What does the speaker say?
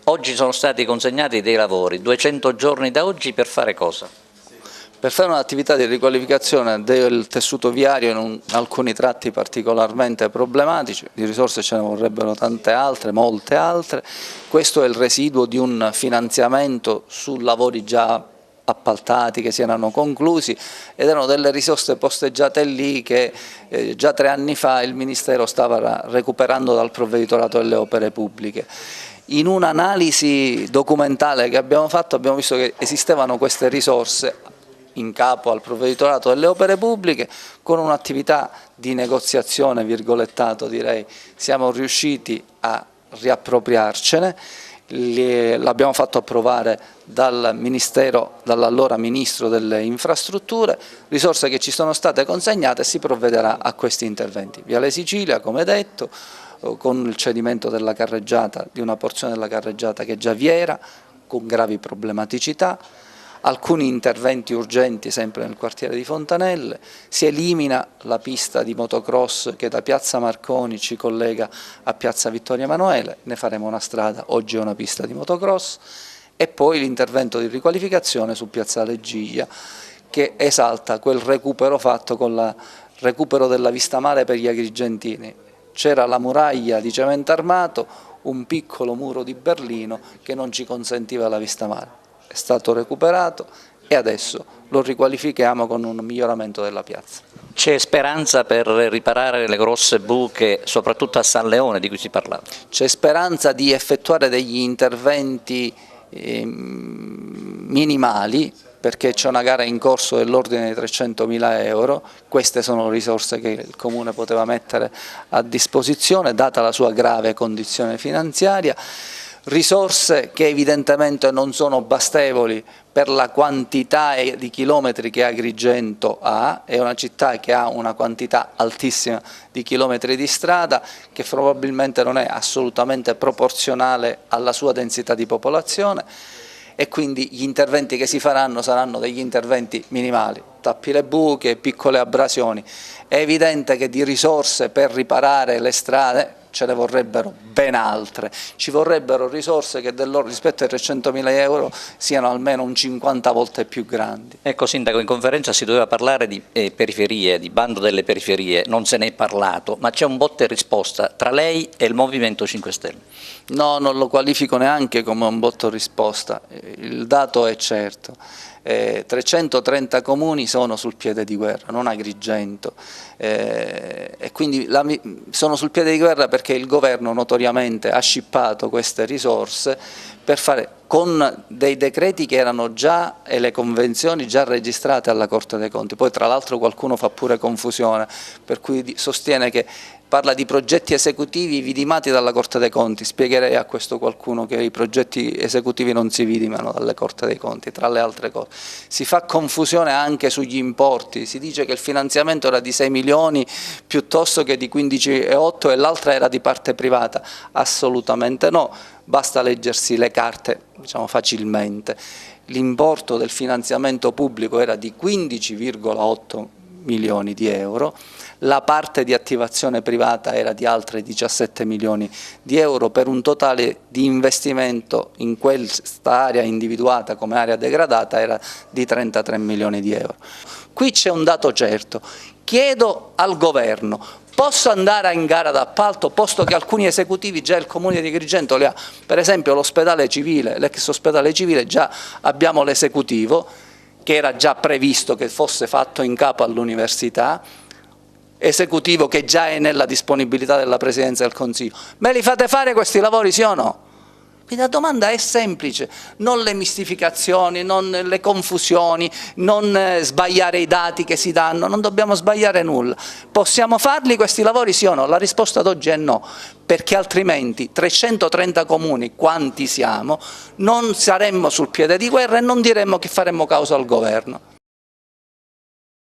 Oggi sono stati consegnati dei lavori, 200 giorni da oggi per fare cosa? Per fare un'attività di riqualificazione del tessuto viario in alcuni tratti particolarmente problematici, di risorse ce ne vorrebbero tante altre, molte altre. Questo è il residuo di un finanziamento su lavori già appaltati che si erano conclusi ed erano delle risorse posteggiate lì che già 3 anni fa il Ministero stava recuperando dal Provveditorato delle Opere Pubbliche. In un'analisi documentale che abbiamo fatto abbiamo visto che esistevano queste risorse in capo al Provveditorato delle Opere Pubbliche. Con un'attività di negoziazione, virgolettato direi, siamo riusciti a riappropriarcene. L'abbiamo fatto approvare dal Ministero, dall'allora Ministro delle Infrastrutture, risorse che ci sono state consegnate e si provvederà a questi interventi. Viale Sicilia, come detto, con il cedimento della carreggiata, di una porzione della carreggiata che già vi era, con gravi problematicità. Alcuni interventi urgenti sempre nel quartiere di Fontanelle, si elimina la pista di motocross che da Piazza Marconi ci collega a Piazza Vittorio Emanuele, ne faremo una strada, oggi è una pista di motocross, e poi l'intervento di riqualificazione su Piazzale Giglia che esalta quel recupero fatto con il recupero della vista mare per gli agrigentini. C'era la muraglia di cemento armato, un piccolo muro di Berlino che non ci consentiva la vista mare. È stato recuperato e adesso lo riqualifichiamo con un miglioramento della piazza. C'è speranza per riparare le grosse buche, soprattutto a San Leone di cui si parlava? C'è speranza di effettuare degli interventi minimali, perché c'è una gara in corso dell'ordine di 300.000 euro, queste sono risorse che il Comune poteva mettere a disposizione data la sua grave condizione finanziaria. Risorse che evidentemente non sono bastevoli per la quantità di chilometri che Agrigento ha, è una città che ha una quantità altissima di chilometri di strada che probabilmente non è assolutamente proporzionale alla sua densità di popolazione e quindi gli interventi che si faranno saranno degli interventi minimali, tappi le buche, piccole abrasioni. È evidente che di risorse per riparare le strade ce ne vorrebbero ben altre, ci vorrebbero risorse che rispetto ai 300.000 euro siano almeno un 50 volte più grandi. Ecco Sindaco, in conferenza si doveva parlare di periferie, di bando delle periferie, non se ne è parlato, ma c'è un botta e risposta tra lei e il Movimento 5 Stelle. No, non lo qualifico neanche come un botto e risposta, il dato è certo. 330 comuni sono sul piede di guerra, non Agrigento, e quindi sono sul piede di guerra perché il governo notoriamente ha scippato queste risorse per fare con dei decreti che erano già e le convenzioni già registrate alla Corte dei Conti. Poi tra l'altro qualcuno fa pure confusione, per cui sostiene che parla di progetti esecutivi vidimati dalla Corte dei Conti. Spiegherei a questo qualcuno che i progetti esecutivi non si vidimano dalle Corte dei Conti, tra le altre cose. Si fa confusione anche sugli importi, si dice che il finanziamento era di 6 milioni piuttosto che di 15,8 e l'altra era di parte privata. Assolutamente no, basta leggersi le carte, diciamo, facilmente. L'importo del finanziamento pubblico era di 15,8 milioni di euro, la parte di attivazione privata era di altre 17 milioni di euro per un totale di investimento in questa area individuata come area degradata era di 33 milioni di euro. Qui c'è un dato certo, chiedo al governo: posso andare in gara d'appalto, posto che alcuni esecutivi già il Comune di Agrigento li ha, per esempio l'ospedale civile, l'ex ospedale civile già abbiamo l'esecutivo, che era già previsto che fosse fatto in capo all'università, esecutivo che già è nella disponibilità della Presidenza del Consiglio. Me li fate fare questi lavori, sì o no? Quindi la domanda è semplice, non le mistificazioni, non le confusioni, non sbagliare i dati che si danno, non dobbiamo sbagliare nulla. Possiamo farli questi lavori, sì o no? La risposta ad oggi è no, perché altrimenti 330 comuni, quanti siamo, non saremmo sul piede di guerra e non diremmo che faremmo causa al governo.